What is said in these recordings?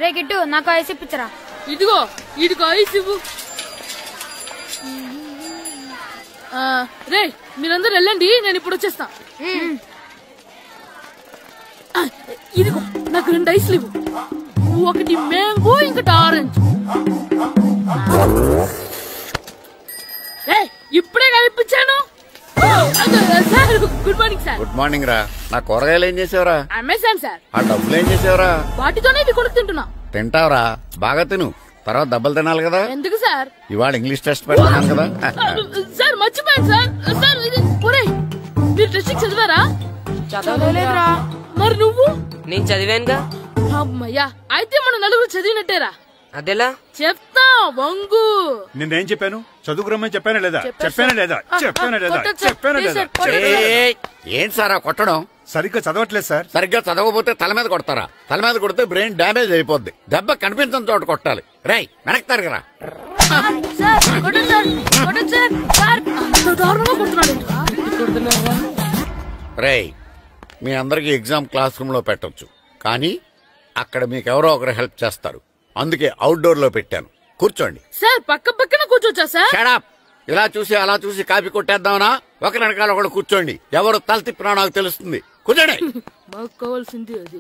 రే గిట్టు నాకు ఐస్ ఇప్పించరా. ఇదిగో ఇదిగో ఐస్ ఇవ్వు. రే మీరందరూ వెళ్ళండి, నేను ఇప్పుడు వచ్చేస్తా. ఇదిగో నాకు 2 ఐస్లు ఇవ్వు. ఒకటి మ్యాంగో, ఇంకటి ఆరెంజ్. ఇప్పుడే కనిపించాను. Good morning sir. Good morning రా. నా కూరగాయలు ఏం చేసావురా? Amazon sir. ఆ డబ్బులు ఏం చేసావురా? వాటితోనే ఇవి కొనుక్కు తింటున్నా. తింటావురా, బాగా తిను, తర్వాత డబ్బులు తినాలి కదా. ఎందుకు సార్? ఇవాళ ఇంగ్లీష్ టెస్ట్ పెడతాను కదా. సార్ మర్చిపోయాను సార్. సార్ ఇది మీరు టెస్టింగ్ చదివారా? చదవలేదురా. మరి నువ్వు? నేను చదివానుగా. అమ్మయ్యా, అయితే మనం నలుగురు చదివినట్టేరా. అదెలా? చెప్తా వంగు. నిన్నేం చెప్పాను? చదువుకురమ్మని చెప్పానా లేదా? చెప్పానా లేదా? చెప్పానా లేదా? చెప్పానా లేదా? ఏంటి సార్ కొట్టడం? సరిగ్గా చదవట్లేదు సార్. సరిగ్గా చదవకపోతే తల మీద కొడతారా? తల మీద కొడితే బ్రెయిన్ డ్యామేజ్ అయిపోద్ది. దెబ్బ కనిపించని చోట కొట్టాలి. రై వెనక్కి తరగరా. రై మీ అందరికి ఎగ్జామ్ క్లాస్ రూమ్ లో పెట్టొచ్చు, కానీ అక్కడ మీకు ఎవరో ఒకరు హెల్ప్ చేస్తారు. అందుకే అవుట్డోర్ లో పెట్టాను. కూర్చోండి. సార్ పక్క పక్కన కూర్చోచ్చా సార్? Shut up. ఇలా చూసి అలా చూసి కాపీ కొట్టేద్దామనా? ఒకరి వెనకాల ఒకడు కూర్చోండి. ఎవరు తల తిప్పినా నాకు తెలుస్తుంది. కూర్చోండి. మాకు కావాల్సింది అది.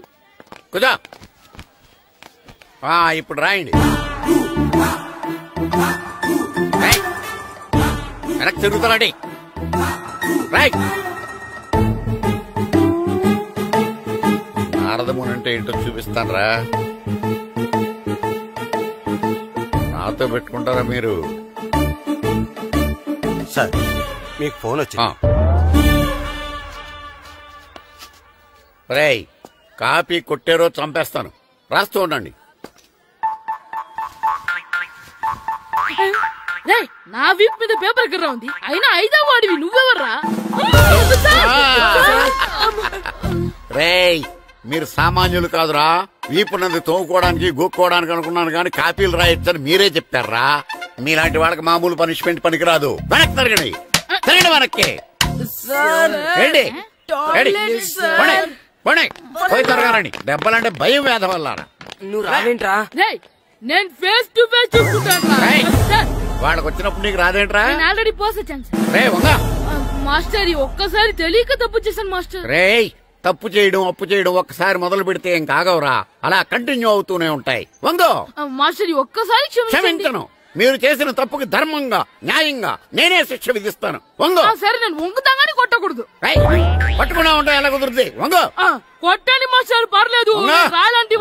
కూర్చో. ఇప్పుడు రాయండి. వెనక్కి తిరుగుతారండి. రాయ్. నారదముని అంటే ఏంటో చూపిస్తానరా. నాతో పెట్టుకుంటారా మీరు? సార్ మీకు ఫోన్ వచ్చింది. రేయ్ కాపీ కొట్టారో చంపేస్తాను. రాస్తూ ఉండండి. నా వీప్ మీద పేపర్ కర్ర ఉంది, అయినా 5వ వాడివి నువ్వెవర్రా? రేయ్ మీరు సామాన్యులు కాదురా. వీపున్నది తోముకోవడానికి గోక్కోవడానికి అనుకున్నాను, కానీ కాపీలు రాయొచ్చని మీరే చెప్పారా. మీలాంటి వాళ్ళకి మామూలు పనిష్మెంట్ పనికిరాదు. వెనక్కి తిరగండి. తిరగండి వెనక్కి. పోయి తిరగారండి. దెబ్బలంటే భయం వేద వల్ల. నువ్వు రావేంట్రా? నేను ఫేస్ టు ఫేస్ చూసుకుంటాను. వాళ్ళకి వచ్చినప్పుడు నీకు రాదేంట్రా? ఆల్రెడీ పోస్ వచ్చాను మాస్టర్. ఒక్కసారి తెలియక తప్పు చేశాను మాస్టర్. రేయ్ తప్పు చేయడం అప్పు చేయడం ఒక్కసారి మొదలు పెడితే ఏం కాగవరా, అలా కంటిన్యూ అవుతూనే ఉంటాయి. వందో మాస్టర్ ఒక్కసారి క్షమించను. మీరు చేసిన తప్పుకి ధర్మంగా న్యాయంగా నేనే శిక్ష విధిస్తాను. వంగో. సరే నేను వంగుతాగానే కొట్టకూడదు. పట్టుకున్నా ఉంటా ఎలా కుదురుతుంది? వంగో. కొట్టండి మాస్టర్ పర్లేదు. రాలంటి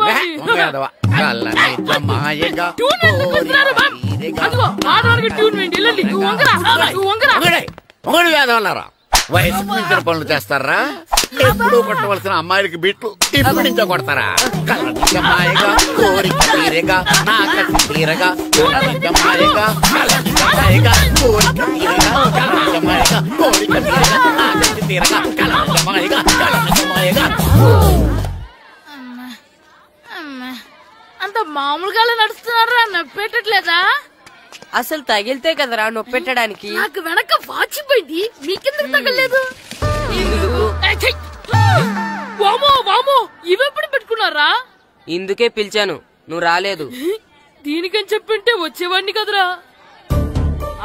మొగడు వేదవల్లారా. వయసుకు మించిన పనులు చేస్తారా? ఎప్పుడు కొట్టవలసిన అమ్మాయిలకి బిట్లు ఇప్పుడు నుంచో కొడతారా? కలజమాయగా కోరిక తీరగా నాకసి తీరగా కలజమాయగా కలజమాయగా కోరిక తీరగా కలజమాయగా కోరిక తీరగా నాకసి తీరగా కలజమాయగా కలజమాయగా. అంత మామూలుగా నడుస్తున్నారా? నొప్పెట్టట్లేదా? అసలు తగిలితే కదరా నొప్పెట్టడానికి. నాకు వెనక వాచిపోయింది, మీకెందుకు తగలేదు? వామో వామో ఇవెప్పుడు పెట్టుకున్నారా? ఇందుకే పిలిచాను, నువ్వు రాలేదు. దీనికని చెప్పింటే వచ్చేవాడిని కదరా.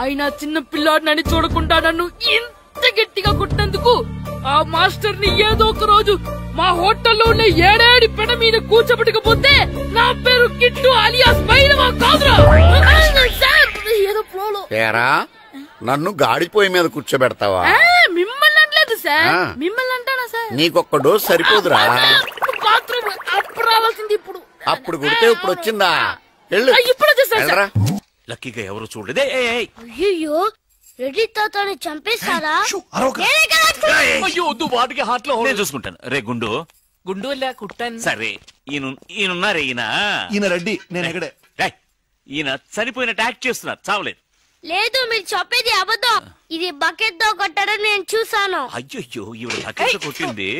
అయినా చిన్న పిల్లాడినని చూడకుండా నన్ను ఇంత గట్టిగా కొట్టినందుకు ఆ మాస్టర్ ని ఏదో ఒక రోజు మా హోటల్లో ఉన్న 7 పెడ మీద కూర్చోబెట్టకపోతే నా పేరు కిట్టు అలియాస్ బైరవా కాదురా. ఏదో ఫ్లోలో నన్ను గాడిపోయి మీద కూర్చోబెడతావా? మిమ్మల్ని అనలేదు సార్, మిమ్మల్ని అంటానా సార్? నీకొక్క డోస్ సరిపోదురా. బాత్రూమ్ అప్పుడు రావాల్సింది ఇప్పుడు. అప్పుడు కొడితే ఇప్పుడు వచ్చిందా? ఇప్పుడు వచ్చేసారా? లక్కీగా ఎవరు చూడలేదే. అయ్యో రెడ్డి తాతని చంపేస్తారా? వాటికి హార్ట్ లో నేను చూసుకుంటాను. రే గుండు గుండు కుట్టాను. సరే ఈయనున్నారే. ఈయన రెడ్డి, నేను ఎక్కడే. ఈయన చనిపోయినట్టు యాక్ట్ చేస్తున్నారు, చావలేదు. లేదు మీరు చెప్పేది అబద్ధం. ఇది బకెట్ తో కొట్టడం నేను చూసాను. అయ్యో ఈవిడ బకెట్ కొట్టింది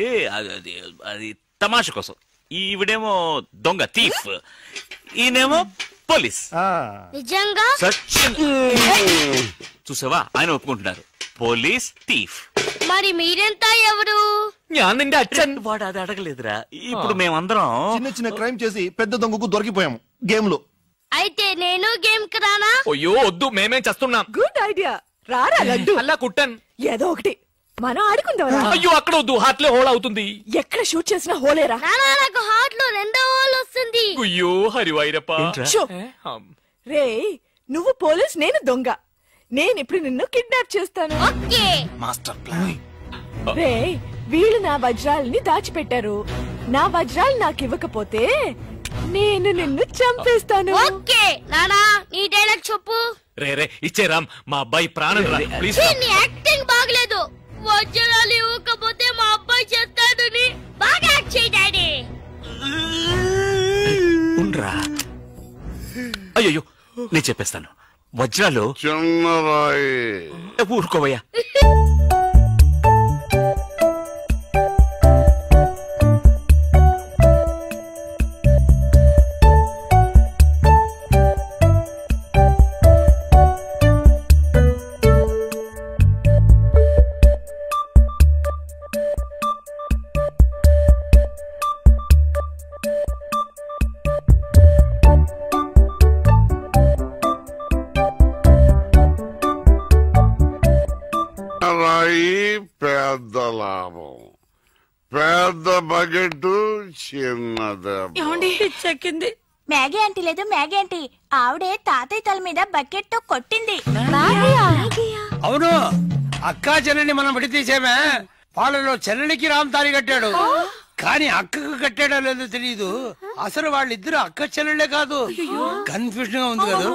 అది తమాష కోసం. ఈవిడేమో దొంగ థీఫ్, ఈయనేమో పోలీస్. నిజంగా చూసావా, ఆయన ఒప్పుకుంటున్నారు పోలీస్ థీఫ్. మరి మీరెంత ఎవరు? ഞാൻ നിന്റെ അച്ഛൻ. వాడు అది అడగలేదురా. ఇప్పుడు మేమందరం చిన్న చిన్న క్రైమ్ చేసి పెద్ద దొంగకు దొరికిపోయాము గేమ్ లో. అయితే నేను గేమ్ కి రానా? అయ్యో వద్దు, మేమేం చేస్తున్నాం. గుడ్ ఐడియా, రారా లడ్డు. అలా కుట్టన్ ఏదో ఒకటి మనం ఆడుకుందాం. అయ్యో అక్కడ వద్దు, హార్ట్ లో హోల్ అవుతుంది. ఎక్కడ షూట్ చేసినా హోలేరా. నానా నాకు హార్ట్ లో 2వ హోల్ వస్తుంది. అయ్యో హరివైరప్ప. రే నువ్వు పోలీస్, నేను దొంగ. నేను ఇప్పుడు నిన్ను కిడ్నాప్ చేస్తాను. Okay master plan. రే వీళ్ళు నా వజ్రాలని దాచిపెట్టారు. నా వజ్రాలు నాకు ఇవ్వకపోతే నేను నిన్ను చంపేస్తాను. ఓకే నానా నీ డైలాగ్ చెప్పు. రే రే ఇచ్చే రామ్, మా అబ్బాయి ప్రాణం రా ప్లీజ్. నీ యాక్టింగ్ బాగలేదు. వజ్రాలు ఇవ్వకపోతే మా అబ్బాయి చేస్తాడని బాగా యాక్ట్ చేయి డాడీ. ఉండ్రా. అయ్యో నేను చెప్పేస్తాను. వజ్రాలు చిన్నరాయి. ఊరుకోవయ్యా. పెద్ద లాభం, పెద్ద బకెట్, చిన్నది. చెక్కింది. మ్యాగీ ఆంటీ లేదు, మ్యాగీ ఆంటీ ఆవిడే తాతయ్య తల మీద బకెట్ తో కొట్టింది. అవును, అక్కా చెల్లెని మనం విడితీసేమే. వాళ్ళలో చెల్లెలికి రామ్ తారి కట్టాడు, కానీ అక్కకు కట్టాడో లేదో తెలియదు. అసలు వాళ్ళిద్దరు అక్క చెల్లెలే కాదు. కన్ఫ్యూజన్ గా ఉంది కదా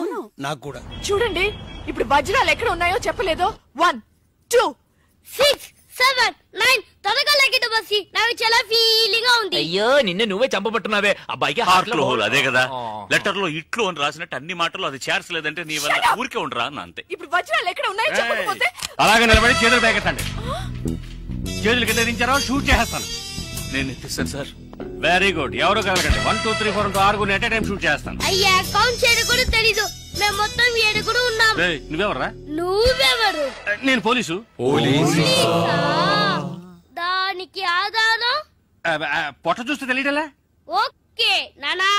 నాకు కూడా. చూడండి ఇప్పుడు వజ్రాలు ఎక్కడ ఉన్నాయో చెప్పలేదు. 1 2 6 7 9 త్వరగా లెక్కించు బస్సి. నాకు చాలా ఫీలింగ్ గా ఉంది. అయ్యో నిన్ను నువ్వే చంపబట్టున్నావే. అబ్బాయికి హార్ట్ లో హోల్. అదే కదా లెటర్ లో ఇట్లు అని రాసినట్టు అన్ని మాటలు అది చేర్చలేదంటే నీ వల్ల ఊరికే ఉండరా అన్న అంతే. ఇప్పుడు వజ్రాలు ఎక్కడ ఉన్నాయో చెప్పకపోతే అలాగే నిలబడి చేతులు పేకెత్తండి. చేతులు కింద దించారో షూట్ చేస్తాను. నేను ఎత్తిస్తాను సార్. Very good. ఎవరు కలగండి. 1 2 3 4 6 ఎట్ టైం షూట్ చేస్తాను. అయ్యా కౌంట్ చేయడం కూడా తెలీదు. మేము మొత్తం 7 ఉన్నాం. నువ్వెవర్రా? నువ్వెవరు? నేను పోలీసు. దానికి ఆధారం పొట్ట చూస్తే తెలియటలా? ఓకే నానా,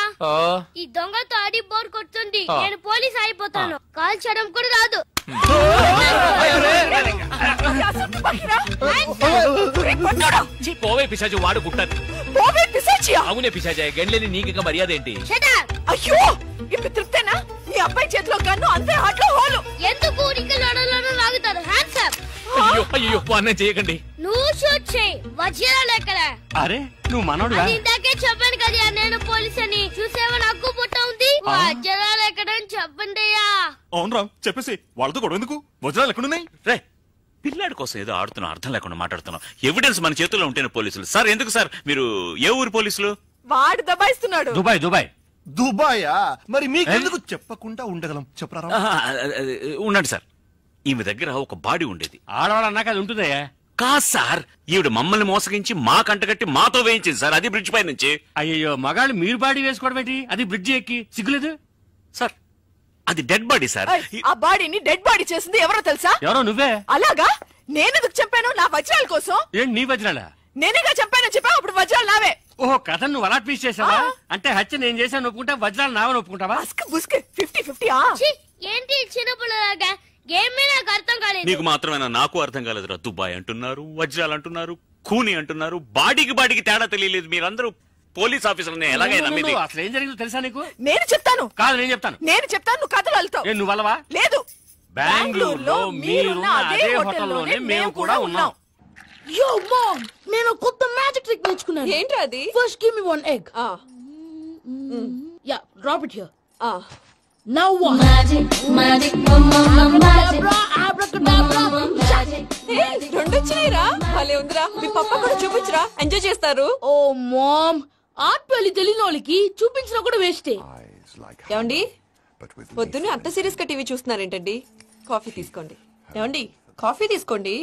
ఈ దొంగతో ఆడి బోర్ కొడుతుంది. నేను పోలీస్ అయిపోతాను. కాల్ చేయడం కూడా రాదు. పోవే పిశాచి, వాడు కుట్టాను. అవునే పిశాచి, గండ్లేని నీకు మర్యాద ఏంటి? అయ్యో ఇప్పుడు తృప్తేనా? నీ అబ్బాయి చేతిలో గన్ను, అంతే హాట్లో హోలు. ఎందుకు ఊరికి లడలను లాగుతారు? Hands up. అయ్యో అయ్యో అన్నం చేయకండి. నువ్వు షూట్ చేయి. వజ్రాలు ఎక్కడ? అరే నువ్వు మనోడుగా? ఇందాకే చెప్పాను కదా నేను పోలీస్ అని. చూసేవా నాకు పుట్ట ఉంది. వజ్రాలు ఎక్కడ చెప్పండి అయ్యా. అవును రామ్, చెప్పేసి వాళ్ళతో గొడవ ఎందుకు? వజ్రాలు ఎక్కడున్నాయి? రే పిల్లాడి కోసం ఏదో ఆడుతున్నాం, అర్థం లేకుండా మాట్లాడుతున్నాం. ఎవిడెన్స్ మన చేతుల్లో ఉంటేనే పోలీసులు. సార్ ఎందుకు సార్ మీరు ఏ ఊరు పోలీసులు? వాడు దబాయిస్తున్నాడు. దుబాయ్. దుబాయ్ దుబాయా? మరి మీకెందుకు చెప్పకుండా ఉండగలం? చెప్పరా. ఉండండి సార్. ఈమె దగ్గర ఒక బాడీ ఉండేది. ఆడవాళ్ళన్నాక అది ఉంటుందయ్యా. కాదు సార్, ఈవిడ మమ్మల్ని మోసగించి మా కంటగట్టి మాతో వేయించింది సార్. అది బ్రిడ్జ్ పై నుంచి. అయ్యో మగాళ్ళు మీరు బాడీ వేసుకోవడం ఏంటి? అది బ్రిడ్జ్ ఎక్కి సిగ్గులేదు సార్. అది డెడ్ బాడీ సార్. ఆ బాడీని డెడ్ బాడీ చేసింది ఎవరో తెలుసా? ఎవరో నువ్వే. అలాగా? నేనెందుకు చెప్పాను? నా వజ్రాల కోసం. ఏంటి నీ వజ్రాలా? నేనేగా చెప్పాను. చెప్పా అప్పుడు వజ్రాలు నావే. ఓహో కథ నువ్వు అలా ట్వీస్ట్ చేసావా? అంటే హత్య నేను చేశాను ఒప్పుకుంటా, వజ్రాలు నావని ఒప్పుకుంటావా? 50-50. ఏంటి చిన్నపిల్లలాగా గేమ్ మీద నాకు అర్థం కాలేదు. నీకు మాత్రమేనా? నాకు అర్థం కాలేదురా. దుబాయ్ అంటున్నారు, వజ్రాలు అంటున్నారు, ఖూనీ అంటున్నారు. బాడీకి తేడా తెలియలేదు. మీరందరూ పోలీస్ ఆఫీసర్ని ఎలాగైనా నమ్మింది. అసలు ఏం జరిగిందో తెలుసా నీకు? నేను చెప్తాను. కాదు నేను చెప్తాను. నువ్వు కథలు వెళ్తావు. నువ్వు వల్లవా? లేదు. బెంగళూరులో మీరున్న అదే హోటల్లోనే మేము కూడా ఉన్నాం. యో మామ్, నేను కొత్త మ్యాజిక్ ట్రిక్ నేర్చుకున్నాను. ఏంట్రా అది? First give me 1 egg. Yeah, drop it here. Now what? Magic రెండు వచ్చినాయిరా. భలే ఉందిరా. మీ పప్ప కూడా చూపించరా, ఎంజాయ్ చేస్తారు. ఓ మామ్, ఆర్ట్ పెళ్లి తెలియని వాళ్ళకి చూపించినా కూడా వేస్టే. ఏమండి పొద్దున్నే అంత సీరియస్ గా టీవీ చూస్తున్నారేంటండి? కాఫీ తీసుకోండి. ఏమండి కాఫీ తీసుకోండి.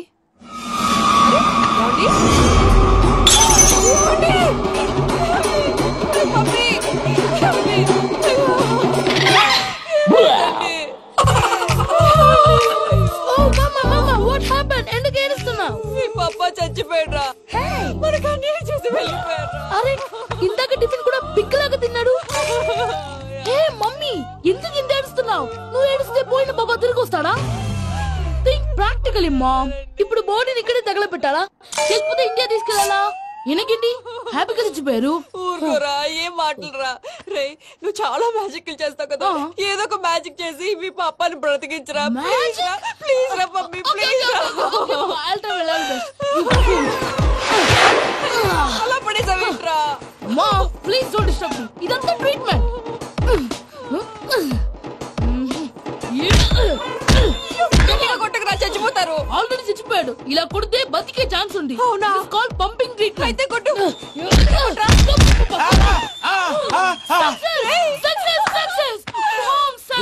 ఎందుకు ఏడుస్తున్నావు? మీ పప్ప చచ్చిపోయాడ్రా. మరి మమ్మీ ఎందుకు ఇంత ఏడుస్తున్నావు? నువ్వు ఏడిస్తే పోయిన బాబా తిరిగి వస్తాడా? Think practically mom. ఇప్పుడు బాడీని ఇక్కడే తగలబెట్టాలా లేకపోతే ఇండియా తీసుకెళ్లాలా? ఎనకండి హ్యాపీగా చచ్చిపోయారు. ఊరుకోరా, ఏం మాటలురా. రే నువ్వు చాలా మ్యాజిక్ చేస్తావు కదా, ఏదో ఒక మ్యాజిక్ చేసి మీ పాపాని బ్రతికించరా. ప్లీజ్ రా మమ్మీ, ప్లీజ్. అలా పడేసావేంట్రా? మా ప్లీజ్ డోంట్ డిస్టర్బ్ మీ. ఇదంతా ట్రీట్మెంట్. కొట్టకరా, చచ్చిపోతారు. ఆల్రెడీ చచ్చిపోయాడు. ఇలా కొడితే బతికే ఛాన్స్ ఉంది. అవునా? Call pumping treatment. అయితే కొట్టు.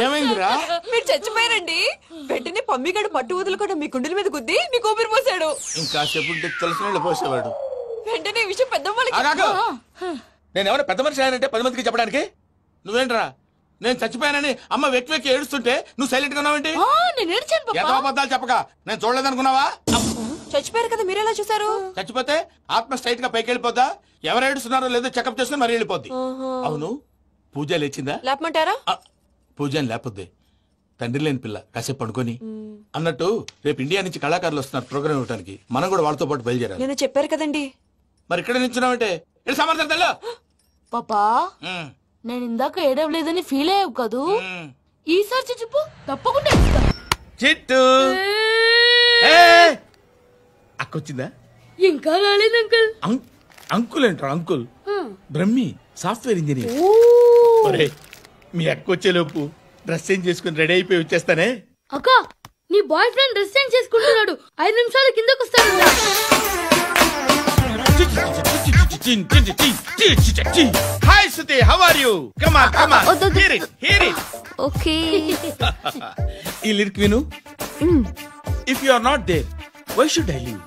ఏమైందిరా? మీరు చచ్చిపోయారండి. వెంటనే పమ్మిగాడు పట్టు వదులుకుండా మీ గుండెల మీద గుద్ది మీకు ఊపిరి పోసాడు. ఇంకా చెప్పుంటే తెలిసిన పోసేవాడు. వెంటనే ఈ విషయం పెద్ద నేను ఎవరైనా పెద్ద మనిషి అంటే 10 మందికి చెప్పడానికి? నువ్వేంట్రా నేను చచ్చిపోయానని అమ్మ వెక్కి వెక్కి ఏడుస్తుంటే నువ్వు సైలెంట్ గా ఉన్నావేంటి? నేను ఏడ్చాను. ఎంతో అబద్ధాలు చెప్పక నేను చూడలేదనుకున్నావా? చచ్చిపోయారు కదా, మీరెలా చూసారు? చచ్చిపోతే ఆత్మ స్ట్రైట్ గా పైకి వెళ్ళిపోద్దా? ఎవరు ఏడుస్తున్నారో లేదో చెకప్ చేసుకుని మరి వెళ్ళిపోద్ది. అవును, పూజ లేచిందా? లేపమంటారా? పూజ అని లేకపోద్ది. తండ్రి లేని పిల్ల కాసేపు పడుకొని. అన్నట్టు రేపు ఇండియా నుంచి కళాకారులు వస్తున్నారు ప్రోగ్రామ్ ఇవ్వడానికి. మనం కూడా వాళ్ళతో పాటు బయలుదేరాలి. నేను చెప్పారు కదండి. మరి ఇక్కడ నిల్చున్నావంటే సమర్థతలో పాపా నేను ఇందాక ఏడవలేదని ఫీల్ అయ్యావు కదూ? ఈసారి చచ్చిపో, తప్పకుండా చిట్టు అక్కొచ్చిందా? ఇంకా రాలేదు అంకుల్. అంకుల్ ఏంట్రా? Uncle Brahmi software engineer. మీ అక్క వచ్చేలోపు డ్రెస్ చేంజ్ చేసుకుని రెడీ అయిపోయి వచ్చేస్తానే. అక్క నీ బాయ్ ఫ్రెండ్ డ్రెస్ చేంజ్ చేసుకుంటున్నాడు. 5 నిమిషాలు కిందకు వస్తాడు. Hi Suthi, how are you? Come on come on, hear it hear it. Okay, ఈ లిరిక్ విను. If you are not there why should I live?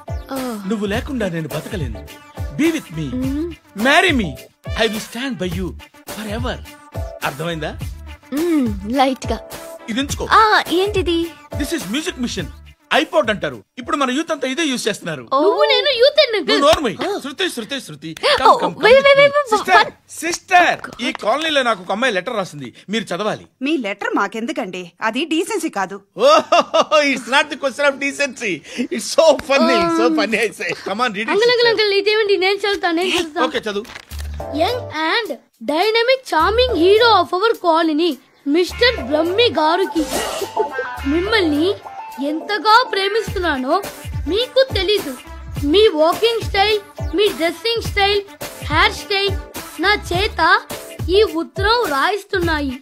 నువ్వు లేకుండా నేను బతకలేను. Be with me, marry me, I will stand by you forever. అర్థమైందా? Light గా ఇది ఉంచుకో. ఏంటిది? This is music machine. IPod అంటారు. ఇప్పుడు మన యూత్ అంతా ఇదే యూజ్ చేస్తున్నారు. నువ్వు నేను యూత్ శృతి సిస్టర్, ఈ కాలనీలో నాకు ఒక అమ్మాయి లెటర్ రాసింది, మీరు చదవాలి. మీ లెటర్ మాకెందుకండి? అది డీసెన్సీ కాదు. It's not the question of decency. It's so funny, so funny. I say come on read it. Uncle ఇదేంటి? నేను చదువుతాను. ఓకే చదువు. Young and dynamic charming hero of our colony mister Brahmi గారికి మిమ్మల్ని ఎంతగా ప్రేమిస్తున్నానో మీకు తెలీదు. మీ వాకింగ్ స్టైల్, మీ డ్రెస్సింగ్ స్టైల్, హెయిర్ స్టైల్ నా చేత ఈ ఉత్తరం రాయిస్తున్నాయి.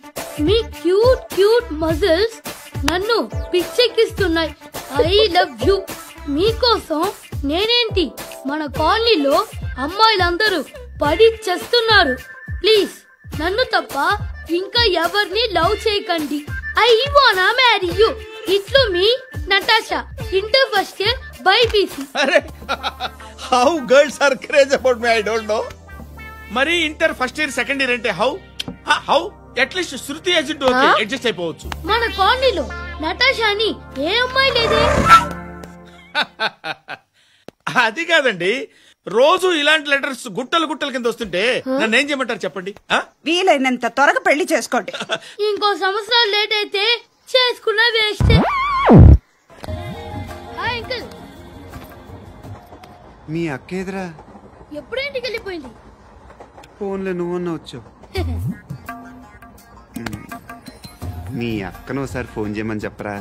మీ క్యూట్ క్యూట్ మజిల్స్ నన్ను పిచ్చెక్కిస్తున్నాయి. I love you. మీకోసం నేనేంటి, మన కాలనీలో అమ్మాయిలందరూ పడి చేస్తున్నారు. ప్లీజ్ నన్ను తప్ప ఇంకా ఎవరిని లవ్ చేయకండి. ఐ వానా మ్యారీ యూ. ఇట్లు మీ Natasha, inter first year BiPC. How girls are craze about me I don't know. మరి inter first year second year అంటే how at least Shruti agent okay adjust అయిపోవచ్చు. మన కాలనీలో నటాషా అని ఏ అమ్మాయి లేదే. అది కాదండి, రోజు ఇలాంటి లెటర్స్ గుట్టలు గుట్టల కింద వస్తుంటే నన్ను ఏం చేయమంటారు చెప్పండి? వీలైనంత త్వరగా పెళ్లి చేసుకోండి. ఇంకో సంవత్సరాలు లేట్ అయితే చేసుకున్న వేస్ట్. అంకుల్ మీ అక్క ఎదురా ఎప్పుడేంటికి వెళ్ళిపోయింది? ఫోన్లో నువ్వన్నా వచ్చావు. మీ అక్కను ఒకసారి ఫోన్ చేయమని చెప్పరా.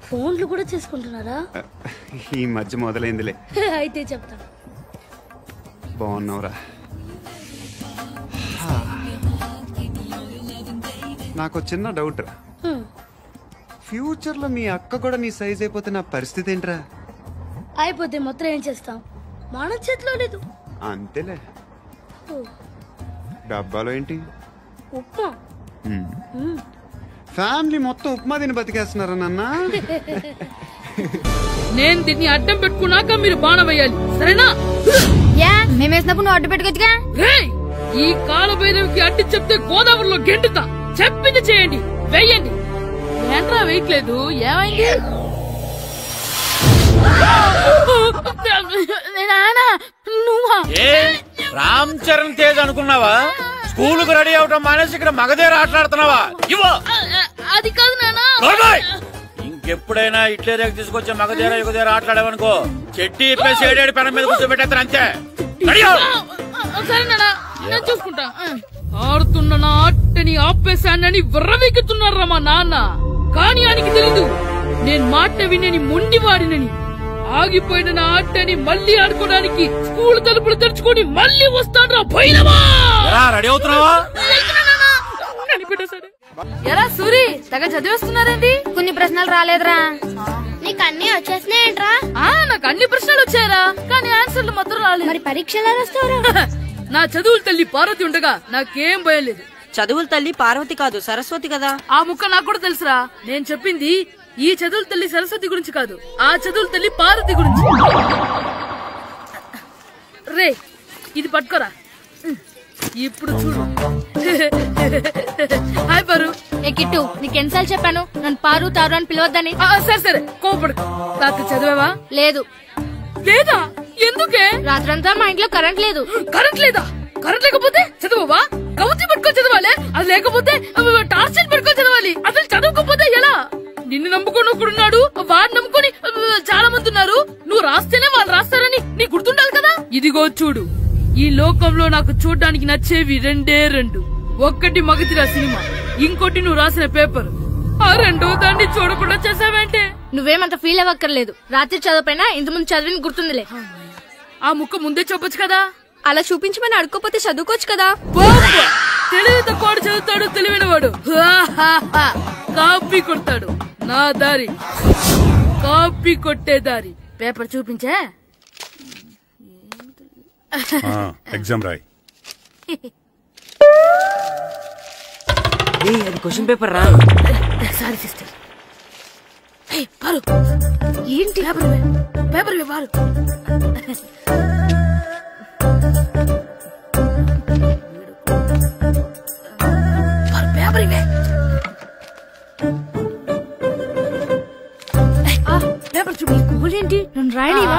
ఫోన్లు కూడా చేసుకుంటున్నారా? ఈ మధ్య మొదలైందిలే. అయితే చెప్తాను. బాగున్నావురా. నాకు చిన్న డౌట్ రా. ఫ్యూచర్ లో మీ అక్క కూడా నీ సైజ్ అయిపోతే నా పరిస్థితి ఏంట్రా? అయిపోతే మొత్తం ఏం చేస్తాం, మన చేతిలో లేదు. అంతేలే. డబ్బాలో ఏంటి? ఉప్మా. ఫ్యామిలీ మొత్తం ఉప్మా తిని బతికేస్తున్నారా నాన్న? నేను దీన్ని అడ్డం పెట్టుకున్నాక మీరు బాణం వేయాలి, సరేనా? మేమేసినప్పుడు నువ్వు అడ్డు పెట్టుకోవచ్చుగా. ఈ కాలభైరవికి అడ్డు చెప్తే గోదావరిలో గెంటుతా. చెప్పింది చేయండి, వెయ్యండి. ఏంట్రా వేయట్లేదు, ఏమైంది? రామ్ చరణ్ తేజ్ అనుకున్నావా? స్కూల్ కు రెడీ అవటం మానేసి ఇక్కడ మగధీర ఆటలాడుతున్నావా? ఇవ్వ. అది కాదు నాన్న. ఇంకెప్పుడైనా ఇట్లే రేపు తీసుకొచ్చే మగధీర యుగధీర ఆటలాడేవనుకో చెట్టి ఇప్పేసి ఏడేడు పెనం మీద కూర్చోబెట్టేస్తారు అంతే. సరే నాన్న, నేను చూసుకుంటా. ఆడుతున్న నా ఆటని ఆపేశానని విర్రవీగుతున్నారా మా నాన్న. కానీ ఆయనకి తెలీదు నేను మాట వినని మొండివాడినని. ఆగిపోయిన నా ఆటని మళ్ళీ ఆడుకోవడానికి స్కూల్ తలుపులు తెరుచుకొని మళ్ళీ వస్తాడ్రా భైరవా. రెడీ అవుతున్నావా? ఎలా సూరి తెగ చదివేస్తున్నారేంటి? కొన్ని ప్రశ్నలు రాలేదురా. నీకు అన్ని వచ్చేసినాయంట్రా? నాకు అన్ని ప్రశ్నలు వచ్చాయరా, కానీ ఆన్సర్లు మాత్రం రాలేదు. మరి పరీక్షలు రాస్తావురా? నా చదువుల తల్లి పార్వతి ఉండగా నాకేం భయం లేదు. చదువుల తల్లి పార్వతి కాదు సరస్వతి కదా. ఆ ముక్క నాకు కూడా తెలుసురా. నేను చెప్పింది ఈ చదువుల తల్లి సరస్వతి గురించి కాదు, ఆ చదువుల తల్లి పార్వతి గురించి. రే ఇది పట్టుకోరా. ఇప్పుడు చూడు. హాయ్ పారు. ఏ కిట్టు, నీకెన్నిసార్లు చెప్పాను నన్ను పారు తారు అని పిలవద్దని? సరే సరే కోపడుకో. రాత్రి చదివావా? లేదు. లేదా? ఎందుకే? రాత్రంతా మా ఇంట్లో కరెంట్ లేదు. కరెంట్ లేదా? కరెంట్ లేకపోతే చదవవా? కవతి పట్టుకొని చదవాలి. అది లేకపోతే టార్చ్ లైట్ పట్టుకొని చదవాలి. అసలు చదవకపోతే ఎలా? నిన్ను నమ్ముకొని ఒకడున్నాడు, వాడు నమ్ముకొని చాలా మంది ఉన్నారు. నువ్వు రాస్తేనే వాళ్ళు రాస్తారని నీకు గుర్తుండాలి కదా. ఇదిగో చూడు, ఈ లోకంలో నాకు చూడ్డానికి నచ్చేవి రెండే రెండు. ఒక్కటి మగధీర సినిమా, ఇంకోటి నువ్వు రాసిన పేపర్. ఆ రెండో దాన్ని చూడకుండా చేసావేంటే? నువ్వేమంత ఫీల్ అవ్వక్కర్లేదు. రాత్రి చదవపోయినా ఇంతకుముందు చదివిన గుర్తుందిలే. ఆ ముక్క ముందే చెప్పొచ్చు కదా. అలా చూపించమని అడుక్కోపోతే చదువుకోవచ్చు కదా. తెలివి తక్కువ చదువుతాడు, తెలివైన వాడు కాపీ కొడతాడు. నా దారి కాపీ కొట్టే దారి. పేపర్ చూపించే. ఎగ్జామ్ రాయి. అది క్వశ్చన్ పేపర్ రా. Sorry sister. పారు ఏంటి పేపర్ పారు. పేపర్ ఇవే. పేపర్ చూపి. ఏంటి నన్ను రాయనివా?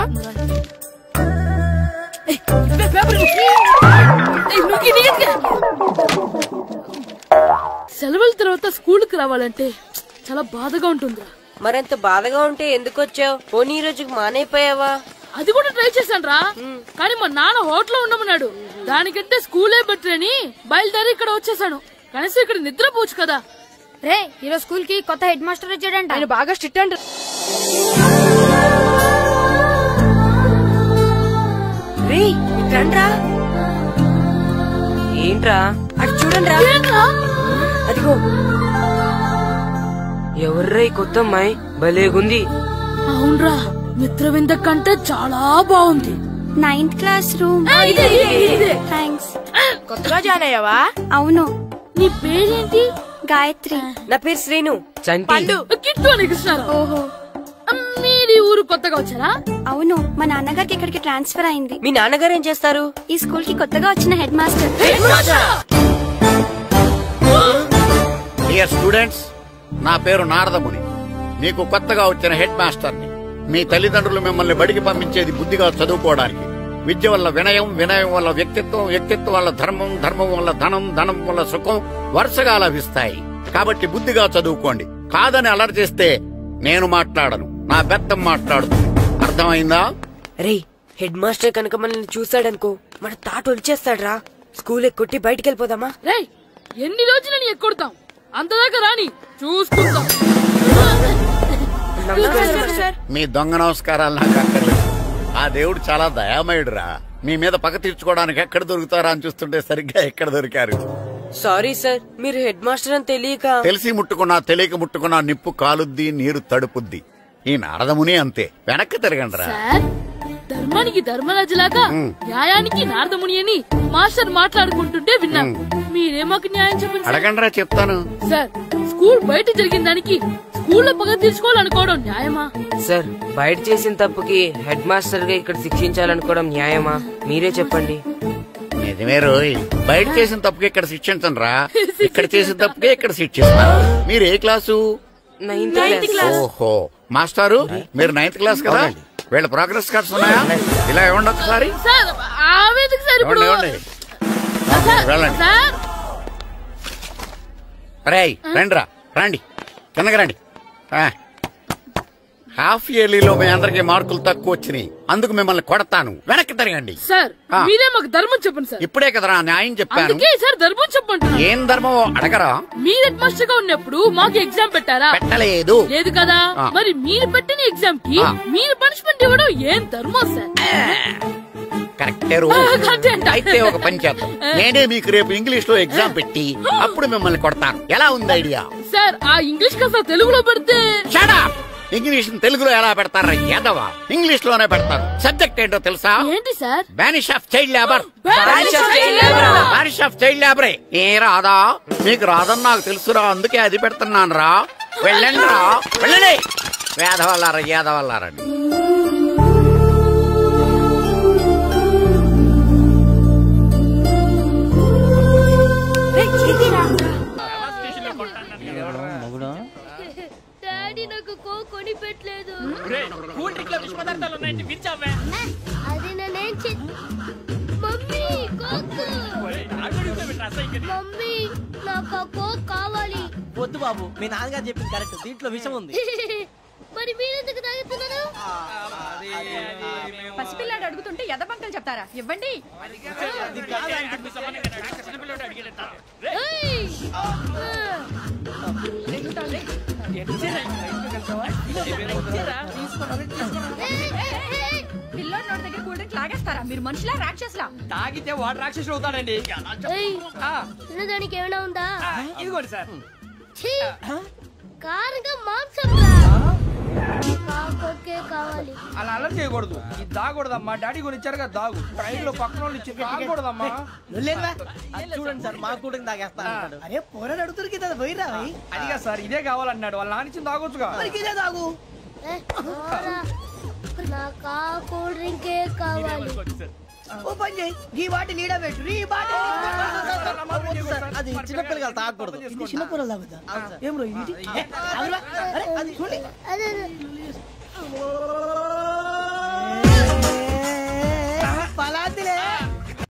సెలవుల తర్వాత స్కూల్ కి రావాలంటే చాలా బాధగా ఉంటుందిరా. మరెంత బాధగా ఉంటే ఎందుకు వచ్చావు? పోనీ ఈ రోజుకి మానైపోయావా? అది కూడా ట్రై చేశాను రా, కానీ మా నాన్న హోటల్లో ఉండమన్నాడు. దానికంటే స్కూలే బెటర్ అని బయలుదేరి ఇక్కడ వచ్చేసాను. కనీసం ఇక్కడ నిద్రపోవచ్చు కదా. రే ఈరోజు స్కూల్ కి కొత్త హెడ్ మాస్టర్ వచ్చాడంట. ఆయన బాగా స్ట్రిక్ట్ అంట. ఏంట్రా అటు చూడండి రా. అదిగో ఎవర్రా ఈ కొత్త అమ్మాయి? భలేగుంది. అవునరా, మిత్రవింద కంటే చాలా బాగుంది. 9th class room. థ్యాంక్స్. కొత్తగా జాయిన్ అయ్యావా? అవును. నీ పేరేంటి? గాయత్రి. నా పేరు శ్రీను. పండు. కిట్టు అని కృష్ణారావు. ఓహో, మీరు ఊరు కొత్తగా వచ్చారా? అవును, మా నాన్నగారికి ఇక్కడికి ట్రాన్స్ఫర్ అయింది. మీ నాన్నగారు ఏం చేస్తారు? ఈ స్కూల్ కి కొత్తగా వచ్చిన హెడ్ మాస్టర్. డియర్ స్టూడెంట్స్, నా పేరు నారదముని. మీకు కొత్తగా వచ్చిన హెడ్ మాస్టర్ని. మీ తల్లిదండ్రులు మిమ్మల్ని బడికి పంపించేది బుద్ధిగా చదువుకోవడానికి. విద్య వల్ల వినయం, వినయం వల్ల వ్యక్తిత్వం, వ్యక్తిత్వం వల్ల ధర్మం, ధర్మం వల్ల ధనం, ధనం వల్ల సుఖం వరుసగా లభిస్తాయి. కాబట్టి బుద్ధిగా చదువుకోండి. కాదని అలర్ చేస్తే నేను మాట్లాడను, నా బెత్తం మాట్లాడుతుంది. అర్థమైందా? రే, హెడ్ మాస్టర్ కనుక మనల్ని చూసాడనుకో మన తాట వచ్చేస్తాడ్రా. స్కూల్ ఎక్కొట్టి బయటికి వెళ్ళిపోదామా? రే, ఎన్ని రోజులని ఎక్కొడతాం? అంతదాకా రాని చూసుకుంటాం. మీ దొంగ నమస్కారాలు నాకు అక్కర్లేదు. ఆ దేవుడు చాలా దయామయుడురా. మీ మీద పగ తీర్చుకోవడానికి ఎక్కడ దొరుకుతారా అని చూస్తుంటే సరిగ్గా ఎక్కడ దొరికారు. సారీ సార్, మీరు హెడ్ మాస్టర్ అని తెలియక. తెలిసి ముట్టుకున్నా తెలియక ముట్టుకున్నా నిప్పు కాలుద్ది, నీరు తడుపుద్ది. ఈ నారదముని అంతే. వెనక్కి తిరగండి రా. ధర్మానికి ధర్మరాజులాగా న్యాయానికి నారదముని అని మాస్టర్ మాట్లాడుకుంటుంటే విన్నాం. మీరే మాకు న్యాయం చెప్పండి. అడగండి రా, చెప్తాను. సార్, స్కూల్ బయట జరిగిన దానికి స్కూల్లో పగ తీర్చుకోవాలనుకోవడం న్యాయమా? సార్, బయట చేసిన తప్పుకి హెడ్ మాస్టర్ గా ఇక్కడ శిక్షించాలనుకోవడం న్యాయమా? మీరే చెప్పండి. నిజమే రోయ్, బయట చేసిన తప్పుకి ఇక్కడ శిక్షించండి రా. ఇక్కడ చేసిన తప్పుకే ఇక్కడ శిక్షిస్తారు. మీరు ఏ క్లాసు? 9th class. ఓహో, మాస్టారు మీరు 9th క్లాస్ కదా? వీళ్ళ ప్రోగ్రెస్ కార్డ్స్ ఉన్నాయా? ఇలా ఇవ్వండి ఒకసారి. సార్, ఇవ్వండి. వెళ్ళండి. రేయ్ రండిరా, రండి కిందకి రండి. హాఫ్ ఇయర్లీలో మీ అందరికి మార్కులు తక్కువ వచ్చినాయి, అందుకు మిమ్మల్ని కొడతాను. వెనక్కి తిరగండి. సార్ మీరే మాకు ధర్మం చెప్పండి సార్. ఇప్పుడే కదరా న్యాయం చెప్పాను. అందుకే సార్ ధర్మం చెప్పండి. ఏం ధర్మమో అడగరా? మీరు హెడ్ మాస్టర్ గా ఉన్నప్పుడు మాకు ఎగ్జామ్ పెట్టారా? పెట్టలేదు. లేదు కదా. మరి మీరు పెట్టిన ఎగ్జామ్ కి మీరు పనిష్మెంట్ ఇవ్వడం ఏం ధర్మం సార్? కరెక్టే. అయితే ఒక పని చేద్దాం, నేనే మీకు రేపు ఇంగ్లీష్ లో ఎగ్జామ్ పెట్టి అప్పుడు మిమ్మల్ని కొడతాను. ఎలా ఉంది ఐడియా? సార్ ఆ ఇంగ్లీష్ కాస్త తెలుగులో పెడితే. ఇంగ్లీష్ తెలుగులో ఎలా పెడతారా యాదవా? ఇంగ్లీష్ లోనే పెడతారు. సబ్జెక్ట్ ఏంటో తెలుసా? ఏంటి sir? Banish of child labour. Banish of child లేబరే. ఏ రాదా? మీకు రాదని నాకు తెలుసురా, అందుకే అది పెడుతున్నాను రా. వెళ్ళండి రా, వెళ్ళండి. వేదవల్లారా, యాదవల్లారండి. డాడీ నాకు కొని పెట్టలేదు. అది నేనేం మమ్మీ మమ్మీ నాకు ఆ కోక్ కావాలి. వద్దు బాబు, మీ నాన్నగారు చెప్పింది కరెక్ట్, దీంట్లో విషయం ఉంది. మరి మీరెందుకు తాగుతున్నారు? పసిపిల్లాడు అడుగుతుంటే ఎదబంకలు చెప్తారా? ఇవ్వండి. పిల్లోడు నోటి దగ్గర కూల్ డ్రింక్ లాగేస్తారా? మీరు మనుషులా రాక్షసులా? తాగితే వాడు రాక్షసుడు అవుతాడండి. దానికి ఏమైనా ఉందా? ఇదిగోండి సార్. కారంగా మాంసం కావాలి. అలా అలర్ట్ చేయకూడదు. ఇది దాగకూడదమ్మా. డాడీ కొని ఇచ్చారు కదా దాగు. ట్రైన్ లో పక్కన వాళ్ళు ఇచ్చి దాగకూడదమ్మా. చూడండి సార్, మా కూడా తాగేస్తాను. అరే పోరాడు అడుగుతారు కదా, పోయిరా. అదిగా సార్, ఇదే కావాలన్నాడు. వాళ్ళ నానిచ్చింది తాగొచ్చుగా. ఇదే తాగు. నాకు ఆ కూల్ డ్రింకే కావాలి. ఓ పని చేయి, ఈ బాటి లీడ పెట్టు. ఈ బాటి అది చిన్నపిల్లలు తాగకూడదు. ఇది చిన్నపిల్లలు తాగుతా. ఏం రో ఇది? అది చూడండి.